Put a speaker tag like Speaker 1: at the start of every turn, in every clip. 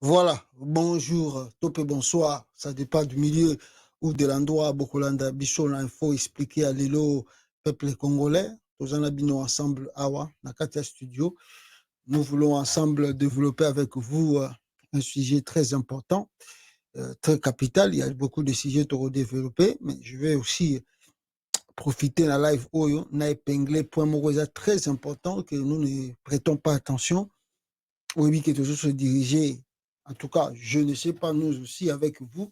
Speaker 1: Voilà, bonjour, top et bonsoir. Ça dépend du milieu ou de l'endroit. Bokolanda Bichon, il faut expliquer à l'élo peuple congolais. Tous en abino ensemble, Awa, Nakatia Studio. Nous voulons ensemble développer avec vous un sujet très important, très capital. Il y a beaucoup de sujets à redévelopper, mais je vais aussi profiter de la live Oyo, na épinglé point morosa très important que nous ne prêtons pas attention. Oui, que toujours se diriger. En tout cas, je ne sais pas, nous aussi, avec vous,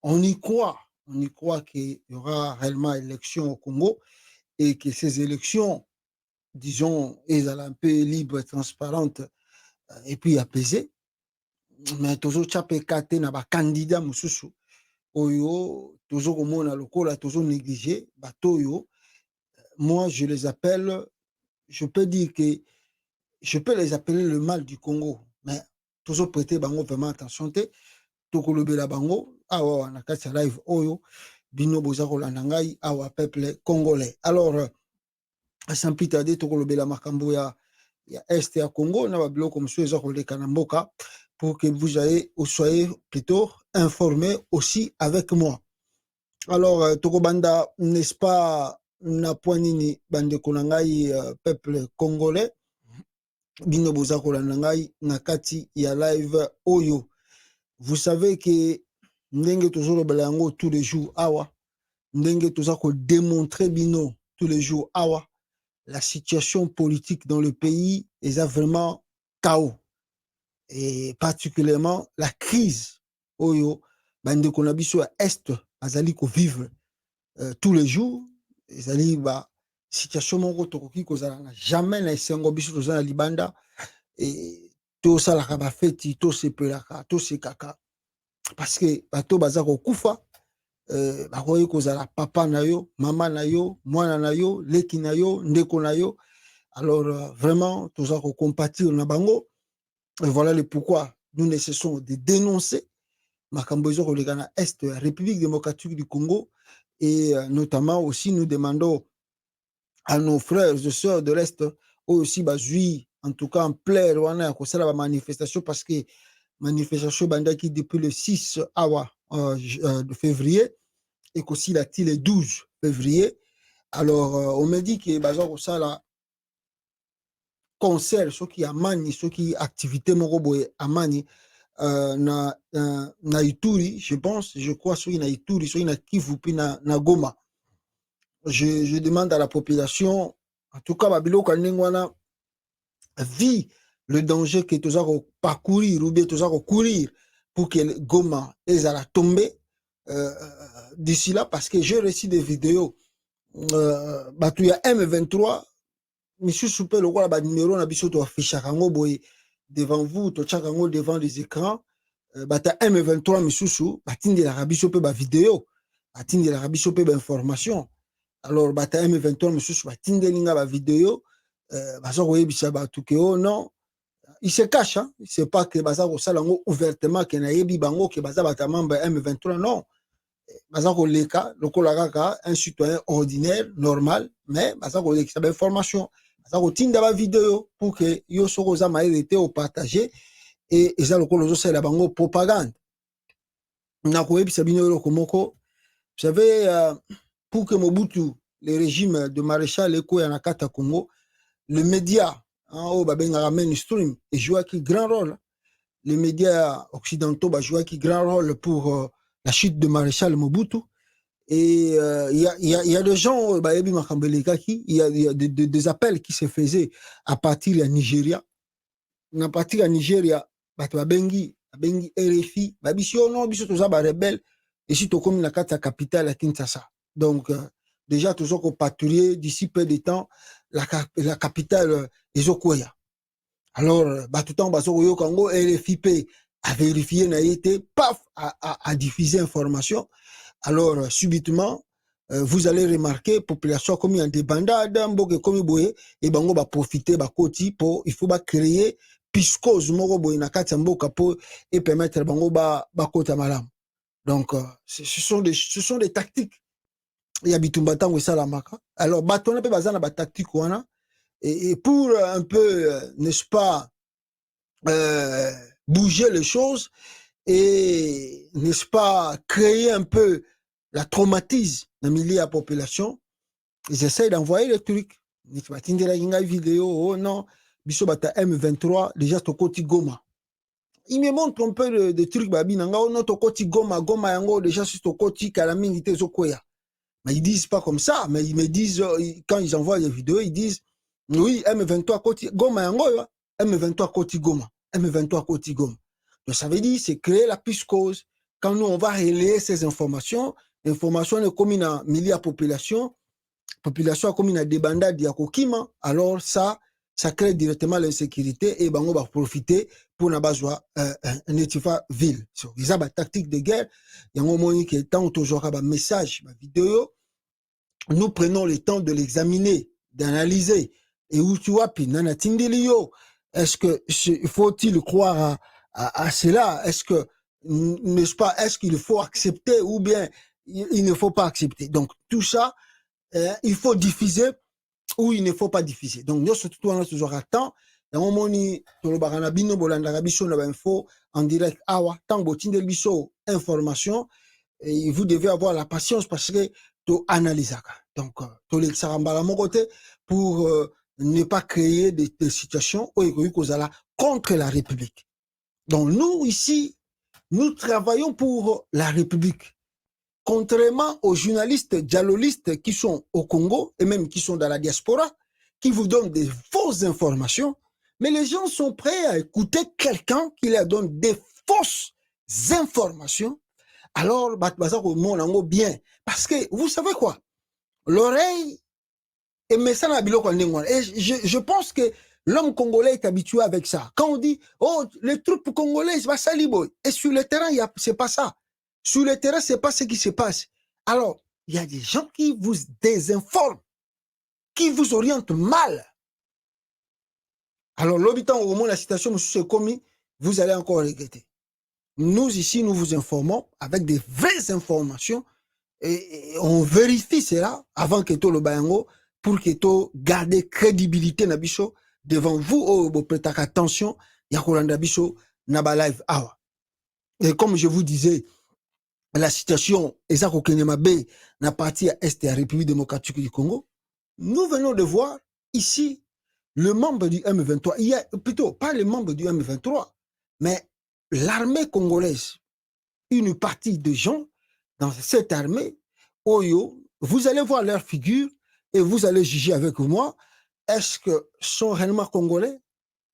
Speaker 1: on y croit. On y croit qu'il y aura réellement élection au Congo et que ces élections, disons, elles un peu libres, transparentes et puis apaisées. Mais toujours chapé kate na ba candidat mususu oyo toujours komona lokola toujours négligé batoyo. Moi je les appelle, je peux dire que je peux les appeler le mal du Congo, mais toujours prêter bango vraiment attention. Tokolobela bango awa na kati ya live oyo bino boza kolanda ngai awa peuple congolais. Alors sans plus tarder tokolobela makambo ya est ya Congo na babiloko mosusu eza koleka na mboka pour que vous soyez plutôt informés aussi avec moi. Alors tokobanda n'est-ce pas na point nini bandeko na ngai peuple congolais bino boza kolanda ngai na kati ya live oyo. Vous savez que ndenge tozolobela yango tous les jours awa, ndenge toza démontrer bino tous les jours awa, la situation politique dans le pays est vraiment chaos, et particulièrement la crise oyo bandeko na biso ya est azali vivre tous les jours. Ezali ba situation moko tokoki kozala na jamais na esengo biso toza na libanda et tosalaka bafeti tosepelaka tosekaka parce que bato baza kokufa bakoki kozala papa na yo, mama na yo, mwana na yo, leki na yo, ndeko na yo. Alors vraiment toza compatir na bango, et voilà le pourquoi nous ne cessons de dénoncer makambo ezo koleka na est ya République démocratique du Congo, et notamment aussi nous demandons à nos frères et sœurs de l'est eux aussi bazui en tout cas en plaire wana ya kosala ba manifestation, parce que manifestation bandaki depuis le 6 awa de février et qu'aussi la le 12 février. Alors on me dit que baza kosala concert soki amani soki activité moko boye amani na Ituri, je pense, je crois, soki na Ituri soki na Kivu puis na Goma. Je demande à la population, en tout cas babiloko ndenge wana, vit le danger que toza parcourir ou bien toza courir pour que Goma ezala tomber d'ici là, parce que j'ai reçu des vidéos bato ya M23 misusu mpe lokola banimero na biso toafishaka yango boye devant vous, totiaka yango devant les écrans. Bato ya M23 misusu batindelaka biso mpe bavideo, batindelaka biso mpe bainformation. Alors bato ya M23 misusu batindeli nga bavideo baza koyebisa bato ke oh non, il se cache, hein? C'est pas que baza kosala yango ouvertement ke nayebi bango ke baza bato ya membre ya M23, non. Baza koleka lokola kaka un citoyen ordinaire normal, mais baza kolekisa bainformation, baza kotinda bavideo pour que yo soko oza mayele te opartage, et eza lokola ozosalela bango propagande. Nakoyebisa bino eloko moko, vous savez, pour que Mobutu, le régime de maréchal ekoya na kati ya Congo, le média oyo babengaka mainstream ejouaki grand rôle. Les médias occidentaux jouaient un grand rôle pour la chute de maréchal Mobutu. Et il y a des gens, il y a des appels qui se faisaient à partir de Nigeria. À partir de Nigeria, babengi RFI, babisio non, biso toza ba rebelle, et si to comme la capitale à Kinshasa. Donc déjà toujours qu'on patrouiller d'ici peu de temps la capitale ezokoya. Alors tout temps baso yo kango RFI a vérifié na été paf a diffuser information. Alors subitement vous allez remarquer population comme il y a des bandades mboke comme boye et bango ba profiter ba koti pour il faut ba créer piscose moko boye na kati mboka pour et permettre bango ba kota malam. Donc ce sont des tactiques. Il y a bitumba tango ça la maka. Alors batona pe bazana ba tactique wana, et pour un peu n'est-ce pas bouger les choses et, n'est-ce pas, créer un peu la traumatisme dans le milieu de la population. Ils essayent d'envoyer les trucs. Une vidéo, oh non, Bisobata M23, déjà Tokoti Goma. Ils me montrent un peu de trucs, babi, nanga, oh non, Tokoti Goma, Goma yango, déjà sur Tokoti, Kalaming, Zokoya. Mais ils disent pas comme ça, mais ils me disent, quand ils envoient les vidéos, ils disent, oui, M23 Koti Goma yango, M23 Koti Goma, M23 Koti Goma. Donc ça veut dire, c'est créer la psychose. Quand nous, on va relayer ces informations comme une milieu de population a comme une débandade ya kokima, alors ça crée directement l'insécurité et bango va profiter pour na bazwa netifa ville. So, ils ont une tactique de guerre, yango moni que tant toujours ba message, ba vidéo, nous prenons le temps de l'examiner, d'analyser et où tu wapi nana tindilio. Est-ce que faut-il croire à cela? Est-ce que n'est-ce pas, est-ce qu'il faut accepter ou bien il ne faut pas accepter? Donc tout ça il faut diffuser ou il ne faut pas diffuser. Donc, nous, surtout, on a toujours un temps. Dans le moment où on info en direct, tant que information, et vous devez avoir la patience parce que tu analyses. Donc, tu les mon côté pour ne pas créer des situations où il contre la République. Donc, nous, ici, nous travaillons pour la République. Contrairement aux journalistes dialolistes qui sont au Congo et même qui sont dans la diaspora, qui vous donnent des fausses informations, mais les gens sont prêts à écouter quelqu'un qui leur donne des fausses informations. Alors, bien. Parce que, vous savez quoi? L'oreille est et je pense que l'homme congolais est habitué avec ça. Quand on dit, oh, les troupes congolaises, et sur le terrain, c'est pas ça. Sur le terrain, c'est pas ce qui se passe. Alors, il y a des gens qui vous désinforment, qui vous orientent mal. Alors, l'habitant au moins la citation monsieur commis, vous allez encore regretter. Nous, ici, nous vous informons avec des vraies informations et on vérifie cela avant que tout le bayango pour que tout garder crédibilité nabiso devant vous, vous prêtez attention, yakolanda biso naba live hour. Et comme je vous disais, la situation Ezako Kenyamabe na partie à Est de la République démocratique du Congo, nous venons de voir ici le membre du M23, il y a plutôt pas les membres du M23, mais l'armée congolaise, une partie de gens dans cette armée, Oyo, vous allez voir leur figure et vous allez juger avec moi, est-ce que sont réellement congolais?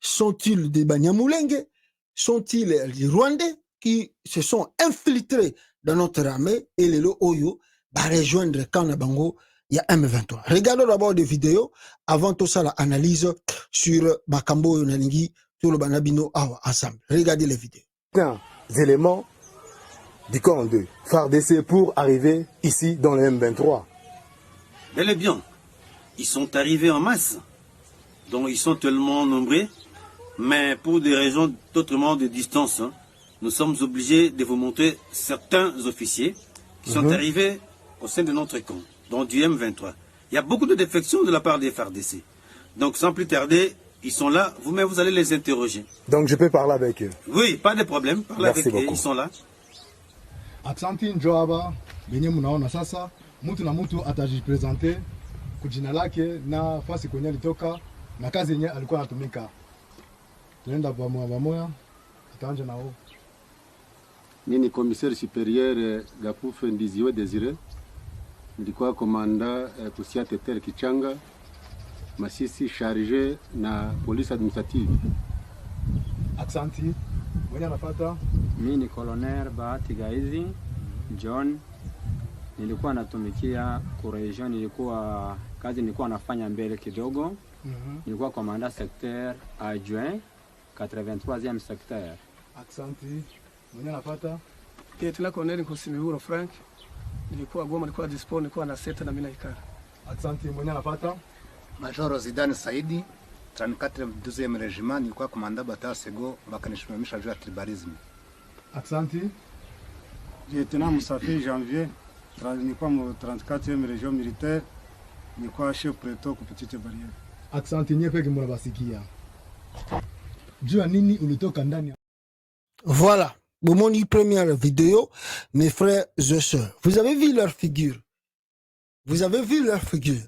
Speaker 1: Sont-ils des Banyamulenge? Sont-ils des Rwandais qui se sont infiltrés dans notre armée et les Oyo va rejoindre Kanabango, il y a M23. Regardons d'abord des vidéos avant tout ça l'analyse sur Makambo Yonalingi, tout le Banabino ensemble. Regardez les vidéos.
Speaker 2: Des éléments du camp de FARDC pour arriver ici dans le M23.
Speaker 3: Bel et bien, ils sont arrivés en masse, donc ils sont tellement nombreux, mais pour des raisons totalement de distance, nous sommes obligés de vous montrer certains officiers qui sont arrivés au sein de notre camp, donc du M23. Il y a beaucoup de défections de la part des FARDC. Donc sans plus tarder, ils sont là, vous-même vous allez les interroger.
Speaker 2: Donc je peux parler avec eux?
Speaker 3: Oui, pas de problème, parlez avec eux, ils sont là.
Speaker 4: Aksanti njoaba, benye munaona sasa, mtu na mtu atajipresente kujina lake na fasi kwenye alitoka na kazi yenye alikuwa anatumika. Tunaenda pamoja, tutaanza nao.
Speaker 5: Mimi ni commissaire supérieur Gapuf Ndiziwe Désiré. Nilikuwa komanda kusia Tetel Kichanga, Masisi chargé na police administrative.
Speaker 4: Aksanti, mwenye anafata?
Speaker 6: Mimi ni colonel Bahati Gaizi John. Nilikuwa natumikia ku region, nilikuwa nafanya mbele kidogo. Nilikuwa komanda secteur adjoint 83e secteur.
Speaker 4: Aksanti, mwenye anafata?
Speaker 7: Tuna colonel Nkusimihuro Frank. Nilikuwa Goma, nilikuwa dispo, nilikuwa na seta na mimi naikara.
Speaker 4: Aksanti, mwenye anafata?
Speaker 8: Major Zidane Saidi, 34e Regiment, nilikuwa komanda Bata Sego, bakanishimamisha juu ya tribalism.
Speaker 4: Aksanti.
Speaker 9: Lieutenant Moussafi Janvier, nilikuwa mu 34e Region Militaire, nilikuwa chef preto ku Petite Barrière.
Speaker 4: Aksanti, nyepeke mnabasikia. Jua nini ulitoka ndani
Speaker 1: Voilà, mon première vidéo, mes frères et sœurs. Vous avez vu leur figure. Vous avez vu leur figure.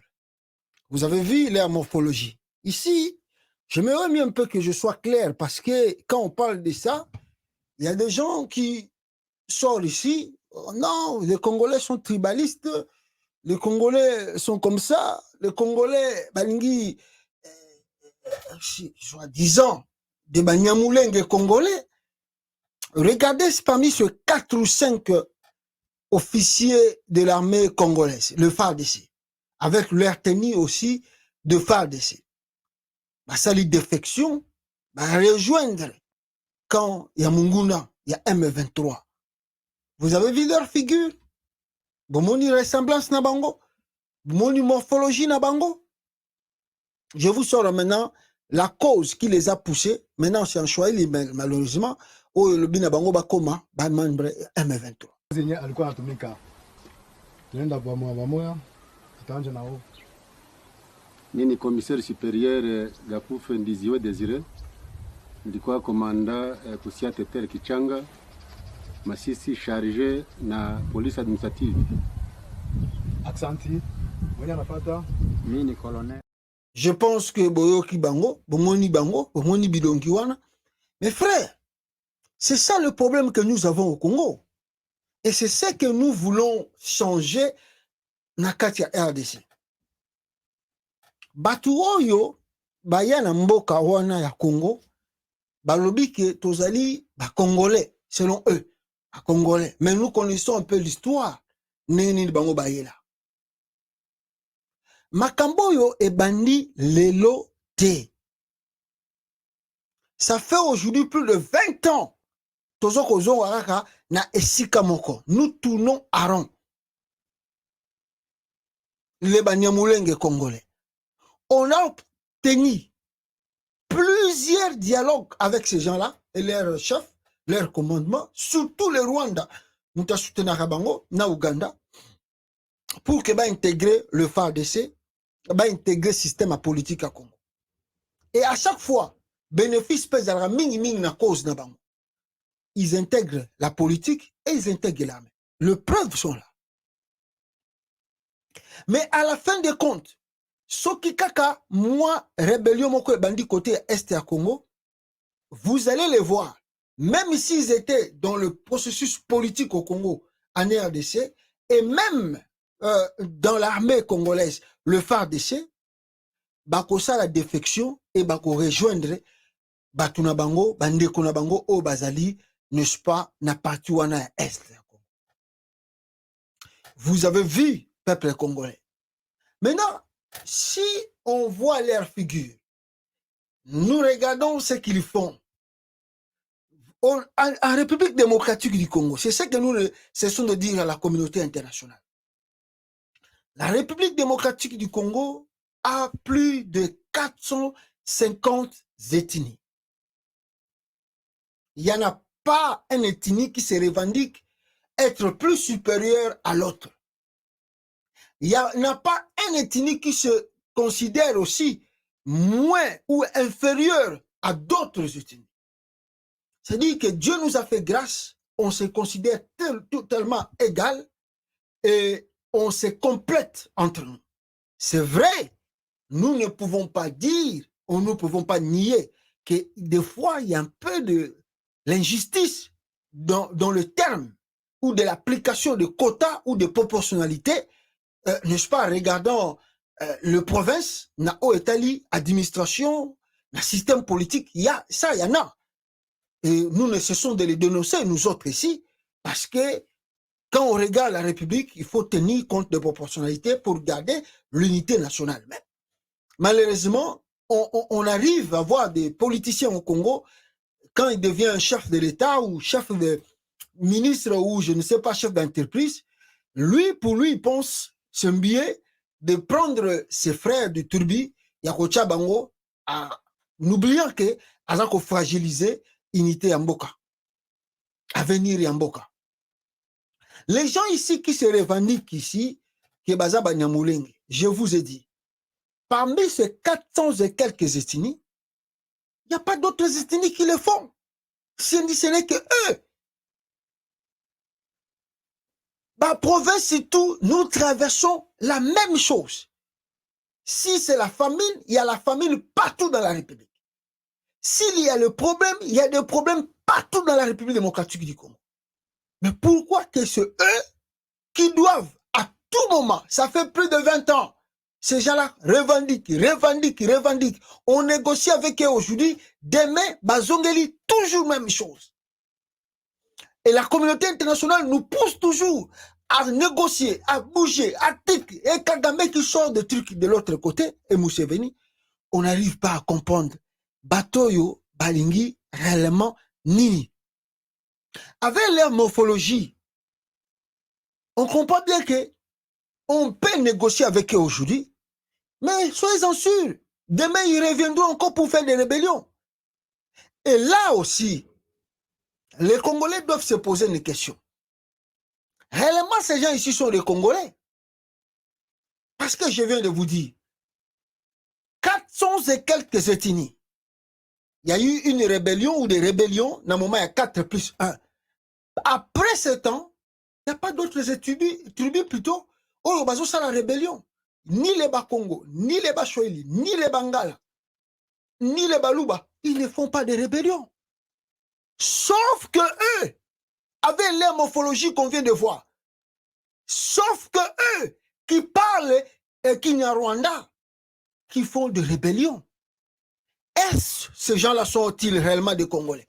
Speaker 1: Vous avez vu leur morphologie. Ici, j'aimerais mieux un peu que je sois clair parce que quand on parle de ça, il y a des gens qui sortent ici. Oh non, les Congolais sont tribalistes. Les Congolais sont comme ça. Les Congolais, Balingi, soi-disant, des Banyamulenge congolais. Regardez parmi ces 4 ou 5 officiers de l'armée congolaise, le FARDC, avec leur tenue aussi de FARDC. Ça les défection, rejoindre quand il y a Munguna, il y a M23. Vous avez vu leur figure? Bomoni ressemblance na bango? Bomoni morphologie na bango? Je vous sors maintenant la cause qui les a poussés. Maintenant, c'est un choix, malheureusement, où le bina bango bakoma, membre M23.
Speaker 4: Zenye alikuwa anatumika. Tunaenda kwa moya, tutaanza nao.
Speaker 5: Mimi commissaire supérieur Gakufe Ndiziwe Desire, nilikuwa komanda kusia Tetel Kichanga, Masisi chargé na police administrative.
Speaker 4: Aksanti, mwenye anapata.
Speaker 6: Mimi ni colonel.
Speaker 1: Je pense que Boyoki Bango, Bomoni Bango, Bomoni Bidongiwana. Mes frères, c'est ça le problème que nous avons au Congo. Et c'est ce que nous voulons changer na Katia RDC. Batu oyo, bayana mboka wana ya Congo, balobi ke tozali ba Congolais, selon eux, ba Congolais. Mais nous connaissons un peu l'histoire. Nini bango bayela. Makamboyo e bandi lelo te. Ça fait aujourd'hui plus de 20 ans. Tozoko zongo araka na esika moko. Nous tournons à rond. Les Banyamulenge congolais. On a tenu plusieurs dialogues avec ces gens-là et leurs chefs, leurs commandements, surtout les Rwandais. Nous avons soutenu Rabango, na Ouganda, pour que intégrer le FARDC, intégrer le système politique à Congo. Et à chaque fois, bénéfice pèse à la ming na cause na bango. Ils intègrent la politique et ils intègrent l'armée. Les preuves sont là. Mais à la fin des comptes, Soki Kaka, moi, rébellion moko bandi côté Est à Congo, vous allez les voir. Même s'ils étaient dans le processus politique au Congo, en RDC, et même dans l'armée congolaise, le FARDC, bako sa la défection et bako rejoindre Batuna Bango, Bandeko na Bango, au Bazali, n'est-ce pas, na parti wana Est. Vous avez vu, peuple congolais. Maintenant, si on voit leur figure, nous regardons ce qu'ils font. En République démocratique du Congo, c'est ce que nous cessons de dire à la communauté internationale. La République démocratique du Congo a plus de 450 ethnies. Il n'y en a pas une ethnie qui se revendique être plus supérieure à l'autre. Il n'y a pas une ethnie qui se considère aussi moins ou inférieure à d'autres ethnies. C'est-à-dire que Dieu nous a fait grâce, on se considère tellement égal et on se complète entre nous. C'est vrai, nous ne pouvons pas dire, ou nous ne pouvons pas nier que des fois, il y a un peu de l'injustice dans le terme ou de l'application de quotas ou de proportionnalité, n'est-ce pas, regardant le province, na Italie, administration, le système politique, il y a ça, il y en a. Et nous ne cessons de les dénoncer, nous autres ici, parce que quand on regarde la République, il faut tenir compte de proportionnalité pour garder l'unité nationale. Mais malheureusement, on arrive à voir des politiciens au Congo, quand il devient un chef de l'État ou chef de ministre ou je ne sais pas, chef d'entreprise, pour lui, il pense c'est un billet de prendre ses frères de Turbi, Yakocha Bango, en oubliant que Azako fragiliser unité Yamboka, avenir Yamboka. Les gens ici qui se revendiquent ici, qui est Baza Banyamulenge, je vous ai dit, parmi ces 400 et quelques ethnies, il n'y a pas d'autres ethnies qui le font. Ce n'est que eux. Bah, province et tout, nous traversons la même chose. Si c'est la famine, il y a la famine partout dans la République. S'il y a le problème, il y a des problèmes partout dans la République démocratique du Congo. Mais pourquoi que c'est eux qui doivent, à tout moment, ça fait plus de 20 ans, ces gens-là revendiquent. On négocie avec eux aujourd'hui, demain, Bazongeli, toujours même chose. Et la communauté internationale nous pousse toujours à négocier, à bouger, à tic. Et Kagame qui sort de trucs de l'autre côté, et Museveni, on n'arrive pas à comprendre. Batoyo, Balingi, réellement, Nini. Avec leur morphologie, on comprend bien que on peut négocier avec eux aujourd'hui, mais soyez-en sûrs, demain ils reviendront encore pour faire des rébellions. Et là aussi, les Congolais doivent se poser une question. Réellement, ces gens ici sont des Congolais. Parce que je viens de vous dire, 400 et quelques ethnies. Il y a eu une rébellion ou des rébellions, dans le moment il y a 4 plus 1. Après ce temps, il n'y a pas d'autres tribus plutôt, oh, ça la rébellion. Ni les Bakongo, ni les Bachoeli, ni les Bangala, ni les Baluba, ils ne font pas de rébellion. Sauf que eux, avec leur morphologie qu'on vient de voir, sauf que eux, qui parlent et qui n'y a Rwanda, qui font de rébellion. Est-ce ces gens-là sont-ils réellement des Congolais?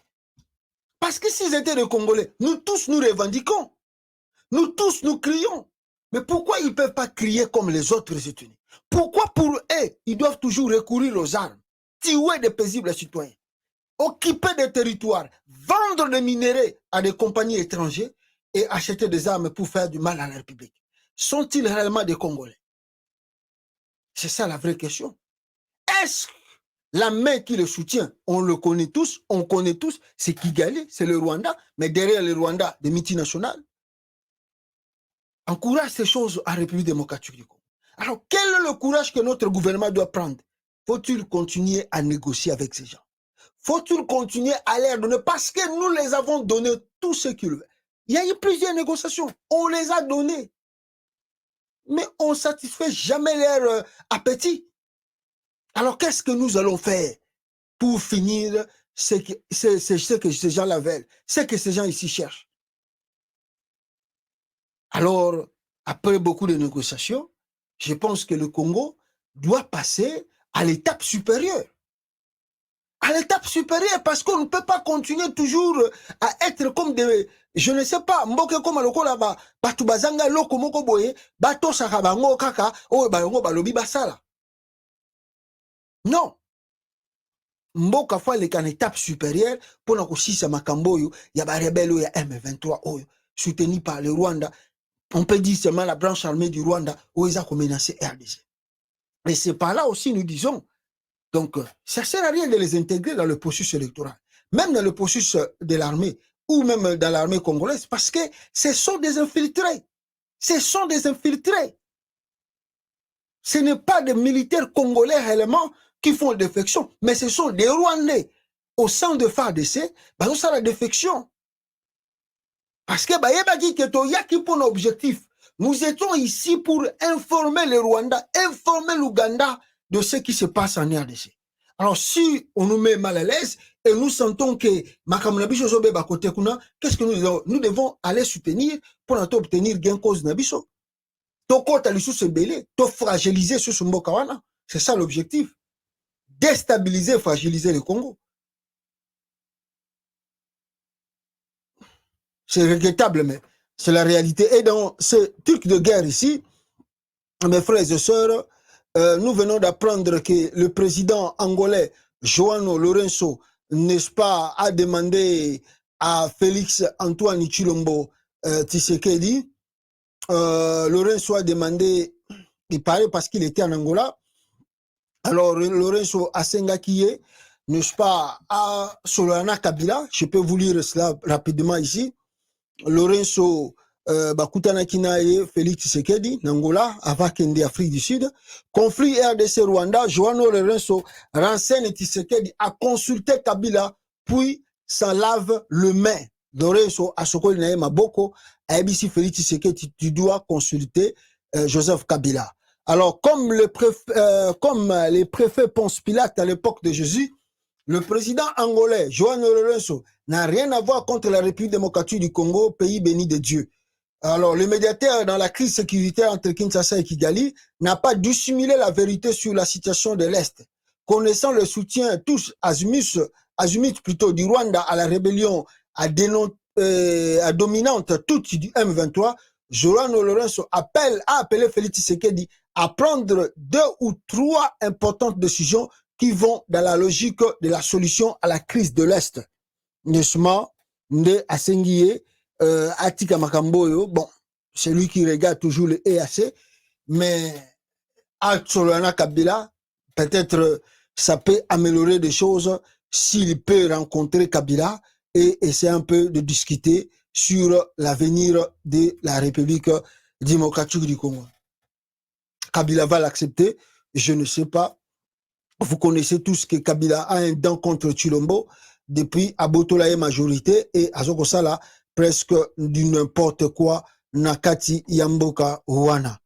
Speaker 1: Parce que s'ils étaient des Congolais, nous tous nous revendiquons. Nous tous nous crions. Mais pourquoi ils ne peuvent pas crier comme les autres ethnies? Pourquoi pour eux, ils doivent toujours recourir aux armes, tuer des paisibles citoyens, occuper des territoires, vendre des minéraux à des compagnies étrangères et acheter des armes pour faire du mal à la République? Sont-ils réellement des Congolais? C'est ça la vraie question. Est-ce que la main qui le soutient, on le connaît tous, c'est Kigali, c'est le Rwanda, mais derrière le Rwanda, des multinationales, encourage ces choses à la République démocratique du Congo. Alors, quel est le courage que notre gouvernement doit prendre? Faut-il continuer à négocier avec ces gens? Faut-il continuer à leur donner? Parce que nous les avons donné tout ce qu'ils veulent. Il y a eu plusieurs négociations. On les a donnés. Mais on ne satisfait jamais leur appétit. Alors, qu'est-ce que nous allons faire pour finir ce que ces gens-là veulent, ce que ces gens ici cherchent? Alors, après beaucoup de négociations, je pense que le Congo doit passer à l'étape supérieure. À l'étape supérieure, parce qu'on ne peut pas continuer toujours à être comme des... Je ne sais pas, mboke comme le kolaba, batubazanga loko moko boye, bato sakabango kaka, o balongo balobi basala. Non. Mboka fois les étape supérieure pour nous aussi makambo yo, ya ba rebelle ya M23 oyo, soutenu par le Rwanda. On peut dire seulement la branche armée du Rwanda où ils ont menacé RDC. Et c'est par là aussi nous disons, donc ça ne sert à rien de les intégrer dans le processus électoral, même dans le processus de l'armée ou même dans l'armée congolaise, parce que ce sont des infiltrés. Ce sont des infiltrés. Ce n'est pas des militaires congolais réellement qui font défection, mais ce sont des Rwandais au sein de FARDC, bah, ça la défection. Parce que pour objectif, nous étions ici pour informer le Rwanda, informer l'Ouganda de ce qui se passe en RDC. Alors si on nous met mal à l'aise et nous sentons que qu'est-ce que nous devons? Nous devons aller soutenir pour obtenir gain cause Nabiso. Fragiliser ce Mbokawana. C'est ça l'objectif. Déstabiliser, fragiliser le Congo. C'est regrettable, mais c'est la réalité. Et dans ce truc de guerre ici, mes frères et sœurs, nous venons d'apprendre que le président angolais, João Lourenço, n'est-ce pas, a demandé à Félix Antoine Tshilombo Tshisekedi. Lourenço a demandé, il paraît parce qu'il était en Angola. Alors, Lourenço a Sengakiye, n'est-ce pas, à Solana Kabila. Je peux vous lire cela rapidement ici. Lourenço Bakutana Kinaye, Félix Tshisekedi, Nangola, avant Kende, Afrique du Sud. Conflit RDC Rwanda, João Lourenço renseigne Tshisekedi à consulter Kabila, puis s'en lave le main. Lorenzo Asokoli Nae Maboko, Aebisi Félix Tshisekedi, tu dois consulter Joseph Kabila. Alors, comme les préfets Ponce Pilate à l'époque de Jésus, le président angolais, João Lourenço, n'a rien à voir contre la République démocratique du Congo, pays béni de Dieu. Alors, le médiateur dans la crise sécuritaire entre Kinshasa et Kigali n'a pas dissimuler la vérité sur la situation de l'Est. Connaissant le soutien tous azimuts plutôt du Rwanda à la rébellion à dominante toute du M23, João Lourenço a appelé Félix Tshisekedi à prendre 2 ou 3 importantes décisions qui vont dans la logique de la solution à la crise de l'Est. Nesma, Nde Asengiye, Atika Makamboyo, bon, c'est lui qui regarde toujours le EAC, mais Solana Kabila, peut-être ça peut améliorer des choses s'il peut rencontrer Kabila et essayer un peu de discuter sur l'avenir de la République démocratique du Congo. Kabila va l'accepter, je ne sais pas. Vous connaissez tous que Kabila a un dent contre Chilombo depuis Abotola est majorité et Azokosala presque du n'importe quoi Nakati Yamboka Wana.